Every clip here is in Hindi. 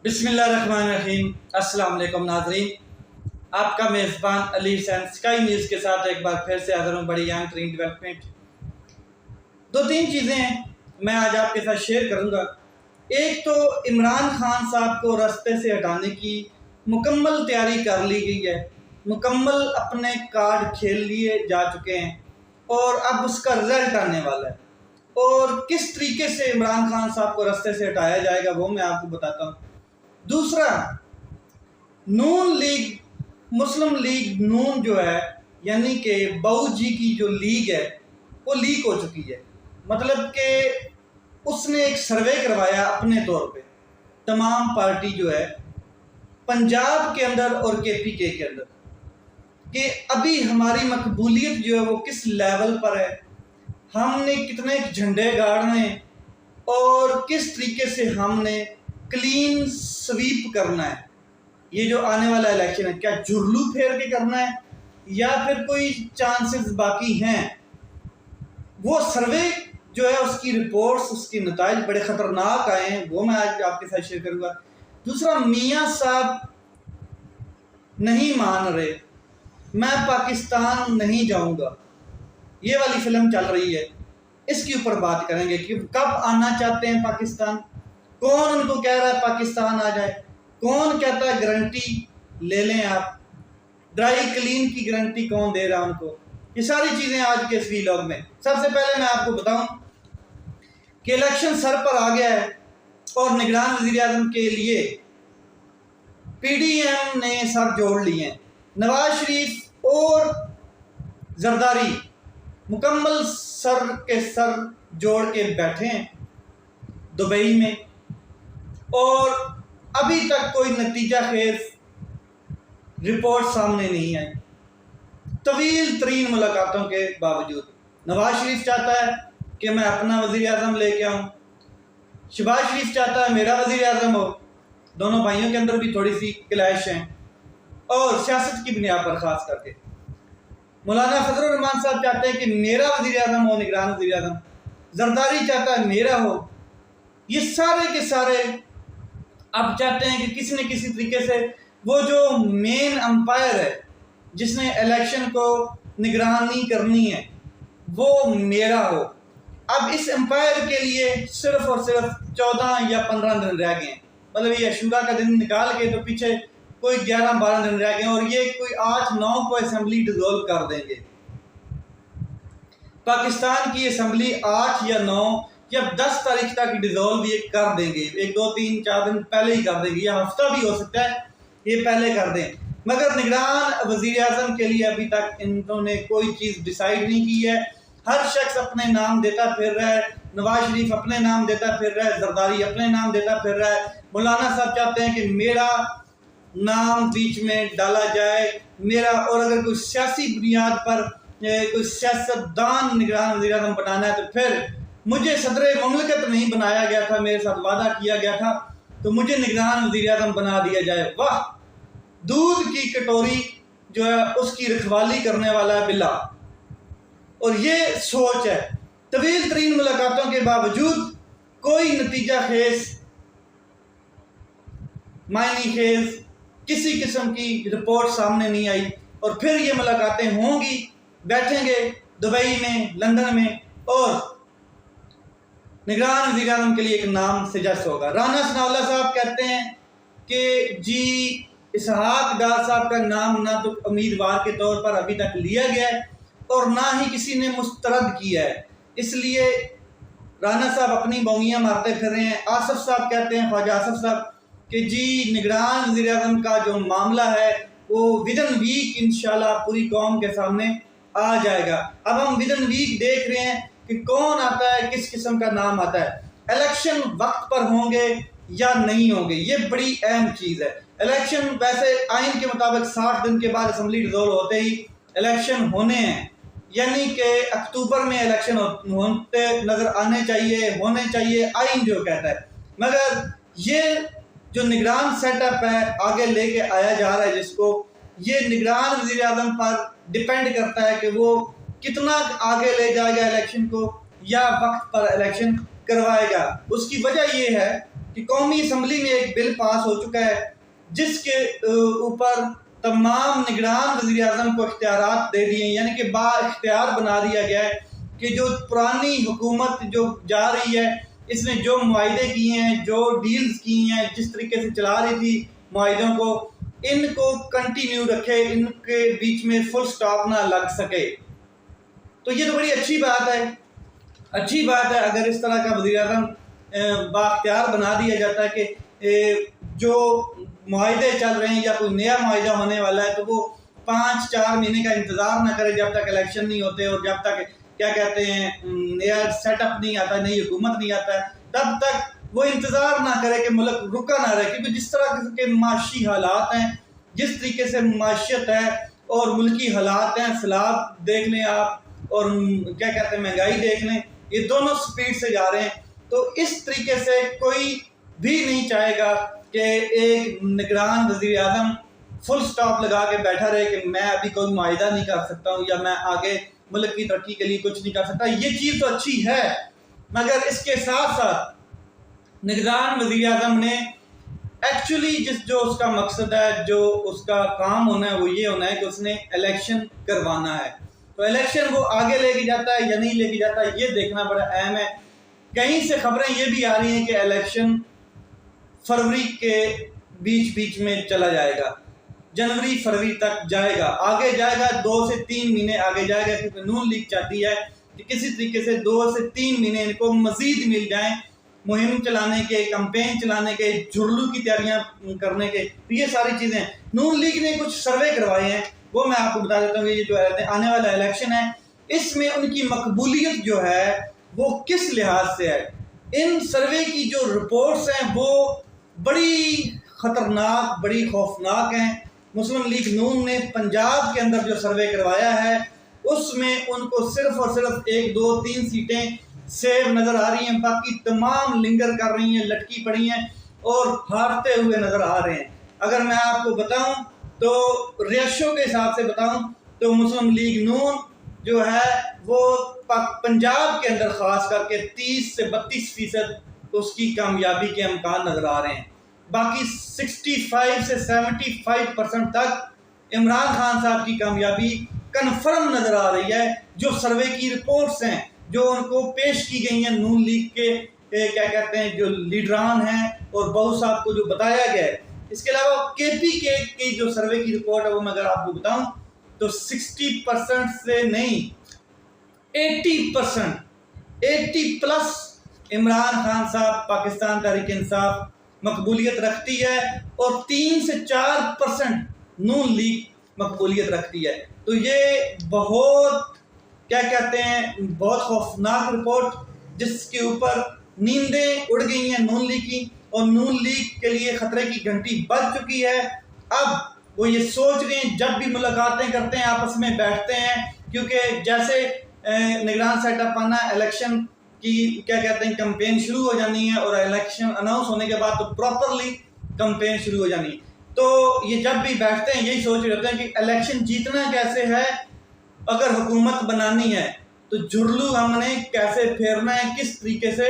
बिस्मिल्लाहिर्रहमानिर्रहीम। अस्सलाम वालेकुम नाज़रीन, आपका मेज़बान अली हुसैन स्काई न्यूज़ के साथ एक बार फिर से हाज़िर हूँ। बड़ी यंग ट्रेन डेवलपमेंट दो तीन चीज़ें मैं आज आपके साथ शेयर करूँगा। एक तो इमरान खान साहब को रास्ते से हटाने की मुकम्मल तैयारी कर ली गई है, मुकम्मल अपने कार्ड खेल लिए जा चुके हैं और अब उसका रिजल्ट आने वाला है। और किस तरीके से इमरान खान साहब को रास्ते से हटाया जाएगा वो मैं आपको बताता हूँ। दूसरा, नून लीग, मुस्लिम लीग नून जो है, यानी कि बहू जी की जो लीग है वो लीक हो चुकी है। मतलब कि उसने एक सर्वे करवाया अपने तौर पे, तमाम पार्टी जो है पंजाब के अंदर और KPK के अंदर, कि अभी हमारी मकबूलियत जो है वो किस लेवल पर है, हमने कितने झंडे गाड़ने और किस तरीके से हमने क्लीन स्वीप करना है। ये जो आने वाला इलेक्शन है, क्या जुर्लू फेर के करना है या फिर कोई चांसेस बाकी हैं। वो सर्वे जो है उसकी रिपोर्ट्स, उसके नताइज बड़े ख़तरनाक आए हैं, वो मैं आज आपके साथ शेयर करूँगा। दूसरा, मियाँ साहब नहीं मान रहे, मैं पाकिस्तान नहीं जाऊँगा, ये वाली फिल्म चल रही है, इसके ऊपर बात करेंगे कि कब आना चाहते हैं पाकिस्तान, कौन उनको कह रहा है पाकिस्तान आ जाए, कौन कहता है गारंटी ले लें आप, ड्राई क्लीन की गारंटी कौन दे रहा है उनको। ये सारी चीज़ें आज के इस वीलॉग में। सबसे पहले मैं आपको बताऊं कि इलेक्शन सर पर आ गया है और निगरान वज़ीर आज़म के लिए PDM ने सर जोड़ लिए हैं। नवाज शरीफ और जरदारी मुकम्मल सर के सर जोड़ के बैठे हैं दुबई में, और अभी तक कोई नतीजा खेज रिपोर्ट सामने नहीं आई। तवील तरीन मुलाकातों के बावजूद नवाज शरीफ चाहता है कि मैं अपना वज़ीर आज़म लेके आऊँ, शहबाज शरीफ चाहता है मेरा वज़ीर आज़म हो। दोनों भाइयों के अंदर भी थोड़ी सी क्लैश हैं, और सियासत की बुनियाद पर ख़ास करके मौलाना फजलुर रहमान साहब चाहते हैं कि मेरा वज़ीर आज़म हो, निगरान वज़ीर आज़म। जरदारी चाहता है मेरा हो। ये सारे के सारे अब चाहते हैं कि किसी न किसी तरीके से वो जो मेन अंपायर है जिसने इलेक्शन को निगरानी करनी है वो मेरा हो। अब इस अंपायर के लिए सिर्फ और सिर्फ 14 या 15 दिन रह गए हैं। मतलब ये अशूरा का दिन निकाल के तो पीछे कोई 11-12 दिन रह गए, और ये कोई 8-9 को असेंबली डिसॉल्व कर देंगे। पाकिस्तान की असेंबली 8 या 9 या 10 तारीख तक डिसॉल्व ये कर देंगे। 1-2-3-4 दिन पहले ही कर देंगे, या हफ्ता भी हो सकता है ये पहले कर दें। मगर निगरान वज़ीर आज़म के लिए अभी तक इन्होंने कोई चीज़ डिसाइड नहीं की है। हर शख्स अपने नाम देता फिर रहा है। नवाज शरीफ अपने नाम देता फिर रहा है, जरदारी अपने नाम देता फिर रहा है। मौलाना साहब चाहते हैं कि मेरा नाम बीच में डाला जाए, मेरा, और अगर कोई सियासी बुनियाद पर कोई सियासतदान निगरान वज़ीर आज़म बनाना है तो फिर मुझे सदर ममलकत नहीं बनाया गया था, मेरे साथ वादा किया गया था, तो मुझे निगरान वज़ीर आज़म बना दिया जाए। वाह, दूध की कटोरी जो है उसकी रखवाली करने वाला है बिल्ला। और ये सोच है। तवील तरीन मुलाकातों के बावजूद कोई नतीजा खेज, मायनी खेज, किसी किस्म की रिपोर्ट सामने नहीं आई। और फिर ये मुलाकातें होंगी, बैठेंगे दुबई में, लंदन में, और निगरान वज़ीर आज़म के लिए एक नाम सजेस्ट होगा। राना सनाउल्लाह साहब कहते हैं कि जी इसहाक डार साहब का नाम ना तो उम्मीदवार के तौर पर अभी तक लिया गया है और ना ही किसी ने मुस्तरद किया है, इसलिए राना साहब अपनी बोंगियाँ मारते फिर रहे हैं। आसफ साहब कहते हैं, ख्वाजा आसफ साहब, कि जी निगरान वज़ीर आज़म का जो मामला है वो विदिन वीक इंशाल्लाह पूरी कौम के सामने आ जाएगा। अब हम विदिन वीक देख रहे हैं कि कौन आता है, किस किस्म का नाम आता है। इलेक्शन वक्त पर होंगे या नहीं होंगे, ये बड़ी अहम चीज़ है। इलेक्शन वैसे आइन के मुताबिक 60 दिन के बाद असेंबली डिसॉल्व होते ही इलेक्शन होने हैं, यानी कि अक्टूबर में इलेक्शन होते नज़र आने चाहिए, होने चाहिए, आइन जो कहता है। मगर ये जो निगरान सेटअप है आगे लेके आया जा रहा है, जिसको ये निगरान वज़ीर आज़म पर डिपेंड करता है कि वो कितना आगे ले जाएगा इलेक्शन को या वक्त पर इलेक्शन करवाएगा। उसकी वजह ये है कि कौमी असम्बली में एक बिल पास हो चुका है जिसके ऊपर तमाम निगरान वज़ीर-ए-आज़म को इख्तियारात दे दिए, यानी कि बाइख्तियार बना दिया गया है कि जो पुरानी हुकूमत जो जा रही है, इसने जो मुआहदे किए हैं, जो डील्स की हैं, जिस तरीके से चला रही थी मुआहदों को, इनको कंटिन्यू रखे, इनके बीच में फुल स्टॉप ना लग सके। तो ये तो बड़ी अच्छी बात है, अच्छी बात है अगर इस तरह का वज़ीर-ए-आज़म बाख्तियार बना दिया जाता है कि जो मुआहदे चल रहे हैं या कोई नया मुआहदा होने वाला है तो वो 5-4 महीने का इंतज़ार ना करे जब तक इलेक्शन नहीं होते और जब तक क्या कहते हैं नया सेटअप नहीं आता, नई हुकूमत नहीं आता, तब तक वो इंतज़ार ना करे कि मुल्क रुका ना रहे। क्योंकि जिस तरह के माशी हालात हैं, जिस तरीके से माशियत है और मुल्की हालात हैं, सैलाब देख लें आप और क्या कहते हैं महंगाई देख लें, ये दोनों स्पीड से जा रहे हैं। तो इस तरीके से कोई भी नहीं चाहेगा कि एक निगरान वज़ीर-ए-आज़म फुल स्टॉप लगा के बैठा रहे कि मैं अभी कोई मुआहदा नहीं कर सकता हूँ या मैं आगे मुल्क की तरक्की के लिए कुछ नहीं कर सकता। ये चीज़ तो अच्छी है, मगर इसके साथ साथ निगरान वज़ीर-ए-आज़म ने एक्चुअली जो उसका मकसद है, जो उसका काम होना है, वो ये होना है कि उसने इलेक्शन करवाना है। तो इलेक्शन वो आगे लेके जाता है या नहीं लेके जाता, ये देखना बड़ा अहम है। कहीं से खबरें ये भी आ रही हैं कि इलेक्शन फरवरी के बीच में चला जाएगा, जनवरी फरवरी तक जाएगा, आगे जाएगा, 2 से 3 महीने आगे जाएगा, क्योंकि नून लीग चाहती है कि किसी तरीके से 2 से 3 महीने इनको मजीद मिल जाएं मुहिम चलाने के, कैंपेन चलाने के, जुर्लू की तैयारियां करने के। तो ये सारी चीज़ें नून लीग ने कुछ सर्वे करवाए हैं, वो मैं आपको बता देता हूँ। ये जो आने वाला इलेक्शन है, इसमें उनकी मकबूलियत जो है वो किस लिहाज से है। इन सर्वे की जो रिपोर्ट्स हैं वो बड़ी ख़तरनाक, बड़ी खौफनाक हैं। मुस्लिम लीग नून ने पंजाब के अंदर जो सर्वे करवाया है उसमें उनको सिर्फ और सिर्फ 1, 2, 3 सीटें सेव नज़र आ रही हैं, बाकी तमाम लिंगर कर रही हैं, लटकी पड़ी हैं और हारते हुए नज़र आ रहे हैं। अगर मैं आपको बताऊं तो रेशो के हिसाब से बताऊं तो मुस्लिम लीग नून जो है वो पंजाब के अंदर ख़ास करके 30 से 32% उसकी कामयाबी के इम्कान नज़र आ रहे हैं। बाकी 65 से 75% तक इमरान खान साहब की कामयाबी कन्फर्म नज़र आ रही है। जो सर्वे की रिपोर्ट्स हैं जो उनको पेश की गई हैं नून लीग के क्या कहते हैं जो लीडरान हैं और बहु साहब को जो बताया गया है। इसके अलावा KPK की जो सर्वे की रिपोर्ट है वो मैं अगर आपको बताऊं तो 60% से नहीं 80%, 80+ इमरान खान साहब पाकिस्तान तहरीक इंसाफ मकबूलियत रखती है और 3 से 4% नून लीग मकबूलियत रखती है। तो ये बहुत क्या कहते हैं बहुत खौफनाक रिपोर्ट, जिसके ऊपर नींदें उड़ गई हैं नून लीग की और नून लीग के लिए ख़तरे की घंटी बज चुकी है। अब वो ये सोच रहे हैं जब भी मुलाकातें करते हैं आपस में बैठते हैं, क्योंकि जैसे निगरान सेटअप आना, इलेक्शन की क्या कहते हैं कैंपेन शुरू हो जानी है और इलेक्शन अनाउंस होने के बाद तो प्रॉपरली कैंपेन शुरू हो जानी है। तो ये जब भी बैठते हैं यही सोच रहे होते हैं कि इलेक्शन जीतना कैसे है, अगर हुकूमत बनानी है तो जुर्लू हमने कैसे फेरना है, किस तरीके से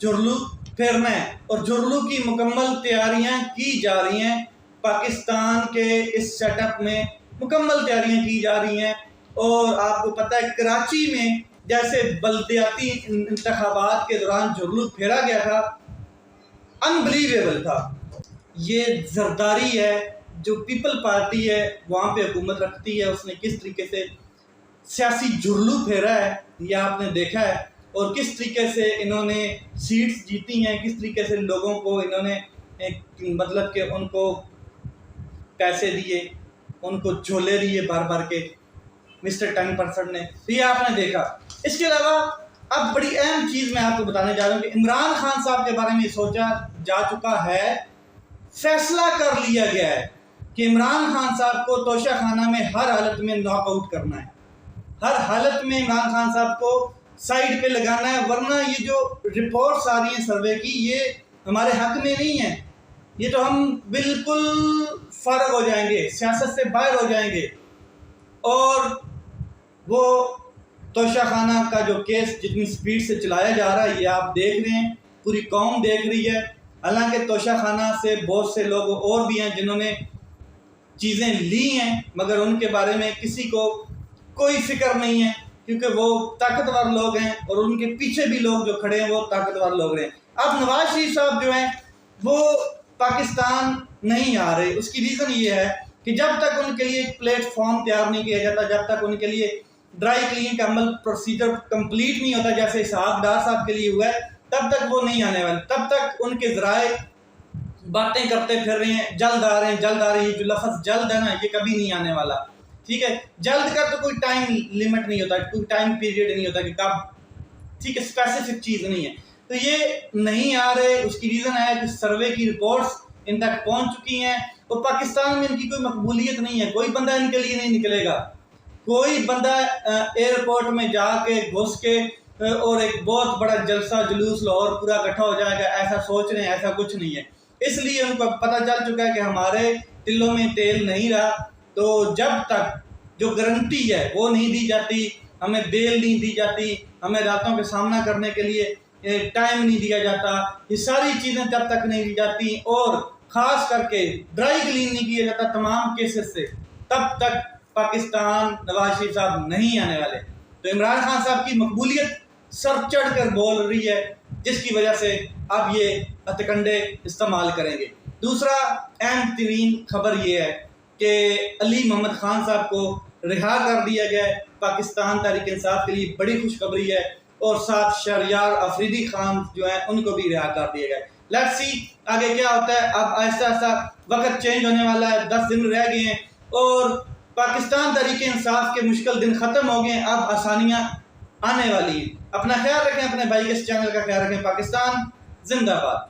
जुर्लू फेरना है। और जुर्लू की मुकम्मल तैयारियां की जा रही हैं, पाकिस्तान के इस सेटअप में मुकम्मल तैयारियां की जा रही हैं। और आपको पता है कराची में जैसे बल्दियाती इंतखाबात के दौरान जुर्लू फेरा गया था, अनबिलीवेबल था। ये जरदारी है जो पीपल पार्टी है वहाँ पे हुकूमत रखती है, उसने किस तरीके से सियासी जुर्लू फेरा है ये आपने देखा है। और किस तरीके से इन्होंने सीट्स जीती हैं, किस तरीके से लोगों को इन्होंने मतलब कि उनको पैसे दिए, उनको झोले दिए भर भर के मिस्टर 10% ने, तो ये आपने देखा। इसके अलावा अब बड़ी अहम चीज़ मैं आपको बताने जा रहा हूँ कि इमरान खान साहब के बारे में सोचा जा चुका है, फैसला कर लिया गया है कि इमरान खान साहब को तोशा खाना में हर हालत में नॉकआउट करना है, हर हालत में इमरान खान साहब को साइड पे लगाना है। वरना ये जो रिपोर्ट्स आ रही हैं सर्वे की, ये हमारे हक में नहीं है, ये तो हम बिल्कुल फारग हो जाएंगे, सियासत से बाहर हो जाएंगे। और वो तोशा खाना का जो केस जितनी स्पीड से चलाया जा रहा है ये आप देख रहे हैं, पूरी कौम देख रही है। हालांकि तोशा खाना से बहुत से लोग और भी हैं जिन्होंने चीज़ें ली हैं, मगर उनके बारे में किसी को कोई फिक्र नहीं है, क्योंकि वो ताकतवर लोग हैं और उनके पीछे भी लोग जो खड़े हैं वो ताकतवर लोग हैं। अब नवाज शरीफ साहब जो हैं वो पाकिस्तान नहीं आ रहे, उसकी रीज़न ये है कि जब तक उनके लिए एक प्लेटफॉर्म तैयार नहीं किया जाता, जब तक उनके लिए ड्राई क्लीन का अमल प्रोसीजर कंप्लीट नहीं होता जैसे इसहाक डार साहब के लिए हुआ है, तब तक वो नहीं आने वाले। तब तक उनके ज़राए बातें करते फिर रहे हैं, जल्द आ रहे हैं, जल्द आ रही है। जो लफ्ज़ जल्द है ना, ये कभी नहीं आने वाला, ठीक है। जल्द का तो कोई टाइम लिमिट नहीं होता, कोई टाइम पीरियड नहीं होता कि कब, ठीक है, स्पेसिफिक चीज़ नहीं है। तो ये नहीं आ रहे, उसकी रीज़न है कि सर्वे की रिपोर्ट्स इन तक पहुंच चुकी हैं और पाकिस्तान में इनकी कोई मकबूलियत नहीं है। कोई बंदा इनके लिए नहीं निकलेगा, कोई बंदा एयरपोर्ट में जाके घुस के और एक बहुत बड़ा जलसा जुलूस लाहौर पूरा इकट्ठा हो जाएगा, ऐसा सोच रहे हैं, ऐसा कुछ नहीं है। इसलिए उनको पता चल चुका है कि हमारे तिलों में तेल नहीं रहा। तो जब तक जो गारंटी है वो नहीं दी जाती, हमें बेल नहीं दी जाती, हमें रातों का सामना करने के लिए टाइम नहीं दिया जाता, ये सारी चीज़ें जब तक नहीं दी जाती और ख़ास करके ड्राई क्लीन नहीं किया जाता तमाम केसेस से, तब तक पाकिस्तान नवाज शरीफ साहब नहीं आने वाले। तो इमरान खान साहब की मकबूलियत सर चढ़ कर बोल रही है, जिसकी वजह से अब ये हथकंडे इस्तेमाल करेंगे। दूसरा अहम तरीन खबर ये है कि अली मोहम्मद खान साहब को रिहा कर दिया गया है। पाकिस्तान तहरीक इंसाफ के लिए बड़ी खुशखबरी है। और साथ शहरयार अफरीदी खान जो है उनको भी रिहा कर दिया गया है। लेट्स सी आगे क्या होता है। अब आहिस्ता आहिस्ता वक्त चेंज होने वाला है, 10 दिन रह गए हैं और पाकिस्तान तहरीक इंसाफ के मुश्किल दिन ख़त्म हो गए हैं, अब आसानियाँ आने वाली हैं। अपना ख्याल रखें, अपने भाई के इस चैनल का ख्याल रखें। पाकिस्तान जिंदाबाद।